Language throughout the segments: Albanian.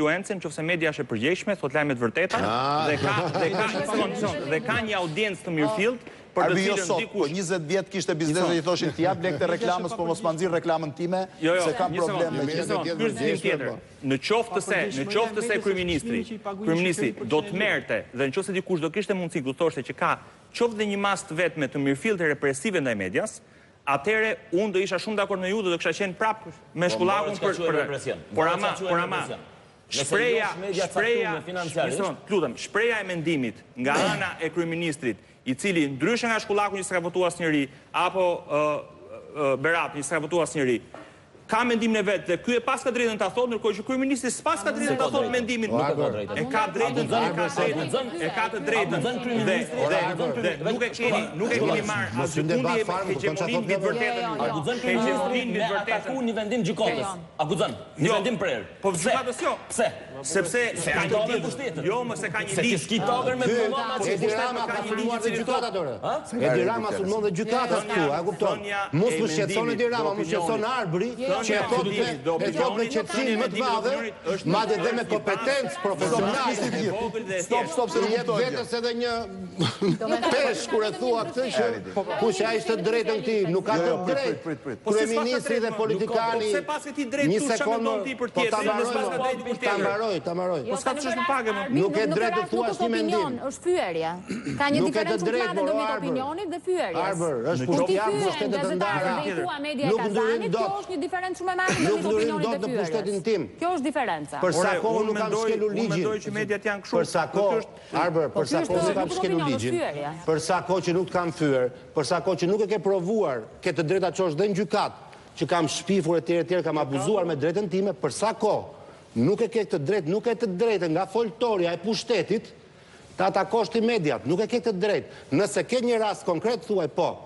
influencën, nëse media është e përgjegjshme, thot lajmet vërteta dhe ka një audiencë të mirëfillt për të cilën dikush. Po 20 vjet kishte biznese i thoshin ti jap lekë të reklamës, po mos ma nxirr reklamën time se kam problem me tjetër. Në qoftë se kryeministri do të merrte dhe nëse dikush do kishte mundësi ku thoshte që ka qoftë dhe një mas të vetme të mirëfillte represive ndaj medias, atëre unë do isha shumë dakord me ju dhe do kisha qenë prapë me shkullakun por ama shpreha e mendimit nga ana e kryeministrit, i cili ndryshe nga shkullaku që s'ka votuar asnjëri apo Berat që s'ka votuar asnjëri, ka mendimin e vet dhe ky e pas ka drejtën ta thotë, ndërkohë që kryeministri s'pas ka drejtën ta thotë mendimin. E ka drejtën dhe nuk e keni marrë asgjë hegemoninë mbi të vërtetën. Hegemoninë mbi të vërtetën. Ataku një vendim gjykatës. Akuzon. Një vendim prerë. Po gjykatës jo. Pse? Sepse ka një ligj. Jo, mos e ka një ligj. Se ti togër me punon atë Edi Rama ka sulmuar dhe gjykatat orë. Edi Rama sulmon dhe gjykatat këtu, a kupton? Mos më shqetëson Edi Rama, më shqetëson Arbëri, që e thot me qetësinë më të madhe, madje dhe me kompetencë profesionale. Stop, se jep vetes edhe një pesh kur e thua këtë që kush ai është drejtën ti, nuk ka të drejtë. Kryeministri dhe politikani. Se pas ti drejt tu çfarë mendon ti për tjetër, ta mbaroj. Po s'ka të çesh më pagë më. Nuk e drejtë të thuash ti mendim. Është fyerje. Ka një diferencë të madhe ndërmjet opinionit dhe fyerjes. Arbër, është pushtetin e pushtetit të ndara. Nuk ndurin dot. Kjo është një diferencë shumë e madhe ndërmjet opinionit dhe fyerjes. Pushtetin tim. Kjo është diferenca. Për sa kohë nuk kam shkelur ligjin. Unë mendoj që mediat janë kështu. Për sa kohë, Arbër, për sa kohë nuk kam shkelur ligjin. Për sa kohë që nuk të kam fyer, për sa kohë që nuk e ke provuar, ke të drejta çosh dhe në gjykat, që kam shpifur etj, kam abuzuar me drejtën time, për sa kohë nuk e ke këtë drejtë, nuk e të drejtë nga foltoria e pushtetit, ta atakosh ti mediat, nuk e ke këtë drejtë. Nëse ke një rast konkret, thuaj po,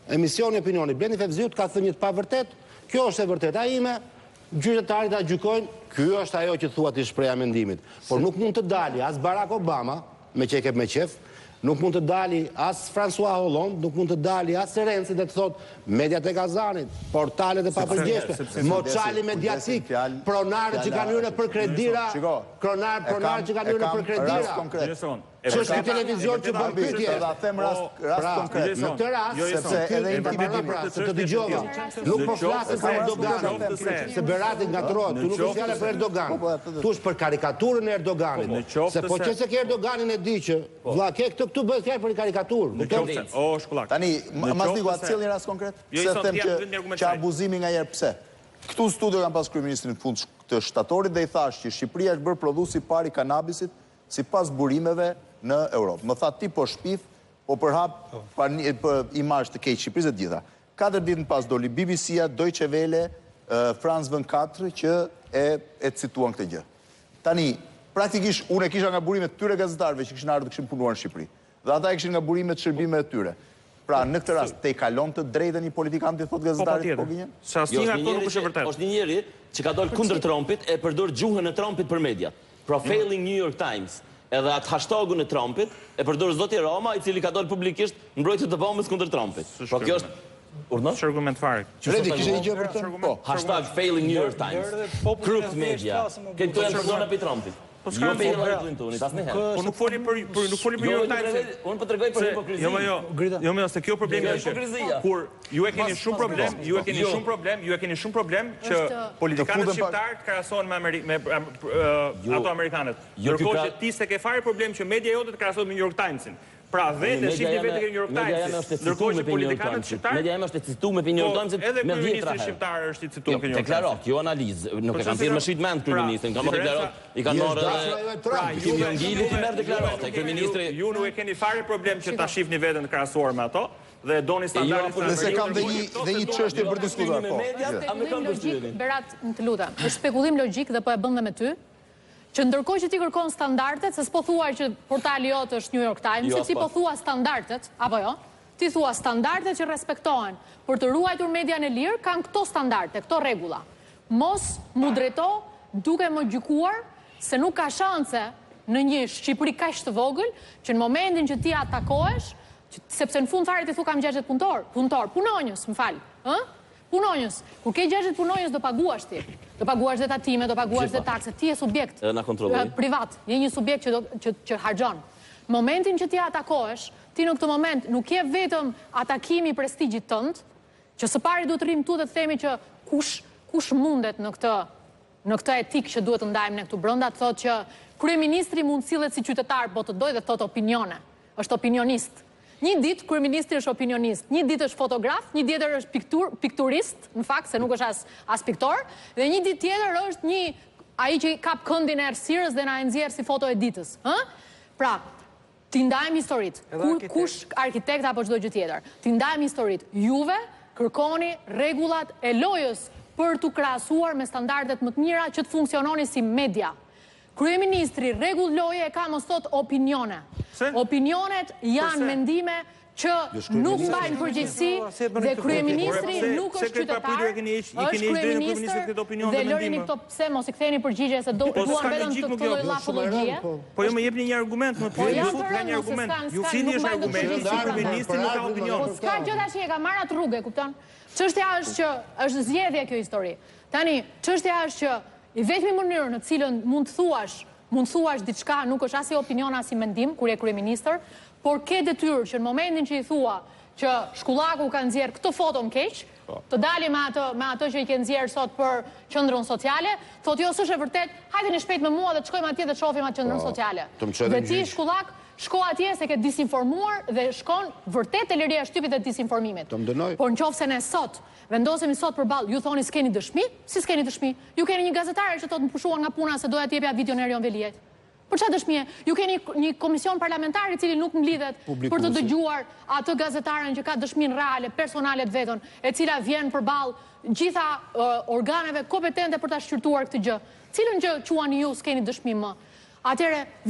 emisioni opinioni, Blendi Fevziut ka thënë një të pavërtet, kjo është e vërtet, a ime, gjyqtarit ta gjykojnë, kjo është ajo që thua ti shpreha mendimit. Por nuk mund të dali as Barack Obama, me që e kep me qef, nuk mund të dali as François Hollande, nuk mund të dali as Renzi dhe të thot mediat e Kazanit, portalet e papërgjeshme, moçali mediatik, pronarët që kanë hyrë për kredira, pronarët që kanë hyrë për kredira. Që është një televizion që bën pyetje. Da them rast konkret. Në këtë rast, sepse edhe intimidimin, se të dëgjova, nuk po flasim për Erdoganin, se Berati ngatrohet, tu nuk është fjala për Erdogan. Tu është për karikaturën e Erdoganit. Se po qëse ke Erdoganin e di që vlla ke këtu bëhet fjalë për karikaturë. O shkollak. Tani, Masniku, atë cilë një rast konkret? Se them që abuzimi nga njerë pse? Këtu në studio kam pas kryeministrin fund të shtatorit dhe i thash që Shqipëria është bërë prodhuesi i parë i kanabisit sipas burimeve në Europë. Më tha ti po shpif, po përhap imazh të keq Shqipërisë e gjitha. 4 ditë më pas doli BBC-a, Deutsche Welle, France 24 që e cituan këtë gjë. Tani, praktikisht unë e kisha nga burimet të tyre gazetarëve që kishin ardhur të kishin punuar në Shqipëri. Dhe ata e kishin nga burimet të shërbimeve të tyre. Pra, në këtë rast, te i kalon të drejtën i politikantit, thot gazetarit, po gënjen? Sa asnjë nga këto nuk është e vërtetë. Është një njeri që ka dalë kundër Trumpit e përdor gjuhën e Trumpit për mediat. Profiling New York Times, edhe atë hashtagun e Trumpit e përdor zoti Roma, i cili ka dalë publikisht mbrojtje të bombës kundër Trumpit. Po kjo është urdhë? Argument fare. Redi, kishe një gjë për të? Po, hashtag failing New York Times. Crooked media. Këto janë përdorur për Trumpit. Po s'ka me Hillary Clintonit, asnjëherë. Po nuk foli për New York Times. Unë po tregoj për hipokrizi. Jo, se kjo problemi është kur ju e keni shumë problem, që politikanët shqiptar të krahasohen me ato amerikanët. Ndërkohë që ti se ke fare problem që media jote të krahasohet me New York Timesin. Pra vetë shihni vetë ke New York Times. Ndërkohë që politikanët shqiptar, media ime është e cituar me New York Times me 10 kryeministri shqiptar është i cituar me New York Times. Deklaro, kjo analizë, nuk e kanë thirrë me shitment kryeministrin, kanë deklarë, i kanë marrë Kimi Ongili ti merr deklaratë, kryeministri. Ju nuk e keni fare problem që ta shihni veten krahasuar me ato dhe doni standardin. Nëse kam dhe një çështje për diskutuar, po. Berat, të lutem, është spekullim logjik dhe po e bën dhe me ty. Që ndërkohë që ti kërkon standardet, se s'po thua që portali jote është New York Times, se ti po thua standardet, apo jo? Ti thua standardet që respektohen për të ruajtur median e lirë, kanë këto standarde, këto rregulla. Mos mu drejto duke më gjykuar se nuk ka shanse në një Shqipëri kaq të vogël që në momentin që ti atakohesh, sepse në fund fare ti thu kam 60 punëtor, punonjës, më fal, ë? punonjës. Kur ke 60 punonjës do paguash ti. Do paguash dhe tatime, do paguash dhe takse. Ti je subjekt privat. Je një subjekt që harxhon. Momentin që ti atakohesh, ti në këtë moment nuk je vetëm atakimi i prestigjit tënd, që së pari duhet të rrim tu dhe të themi që kush mundet në këtë etikë që duhet të ndajmë ne këtu brenda, të thotë që kryeministri mund sillet si qytetar, po të doj dhe thotë opinione. Është opinionist. Një ditë kryeministri është opinionist, një ditë është fotograf, një tjetër është pikturist, në fakt se nuk është as piktor, dhe një ditë tjetër është ai që kap këndin e errësirës dhe na e nxjerr si foto editës, Pra, ti ndajmë historitë. Kush arkitekt apo çdo gjë tjetër. Ti ndajmë historitë. Juve kërkoni rregullat e lojës për të krahasuar me standardet më të mira që të funksiononi si media. Kryeministri rregull loje e ka mos thot opinione. Opinionet janë mendime që nuk mbajnë përgjegjësi dhe kryeministri nuk është qytetar, është kryeministër dhe lërini këto pse mos i ktheni përgjigje se duan vetëm të lloj lapologjie. Po jo më jepni një argument, më fut një argument. Ju fini është argumenti, kryeministri nuk ka opinion. Po s'ka gjë tash e ka marrë atë rrugë, kupton? Çështja është që është zgjedhje kjo histori. Tani, çështja është që i vetmi mënyrë në cilën mund thuash diçka nuk është as i opinion as i mendim kur je kryeministër, por ke detyrë që në momentin që i thua që Shkullaku ka nxjerr këtë foto në keq, të dalim me atë që i ke nxjerr sot për qendrën sociale, thotë jo s'është e vërtet, hajdeni shpejt me mua dhe të shkojmë atje dhe të shohim atë qendrën sociale. Dhe ti Shkullak shko atje se ke disinformuar dhe shkon vërtet te liria e shtypit e disinformimit. Por nëse ne sot vendosemi sot përballë, ju thoni s'keni dëshmi? Si s'keni dëshmi? Ju keni një gazetare që thotë më pushuan nga puna se doja t'jepja videon e Erion Veliajt. Për çfarë dëshmie? Ju keni një komision parlamentar i cili nuk mblidhet për të dëgjuar atë gazetaren që ka dëshminë reale, personale të vetën, e cila vjen përballë gjitha organeve kompetente për ta shqyrtuar këtë gjë. Cilën gjë quani ju s'keni dëshmi më? Atëherë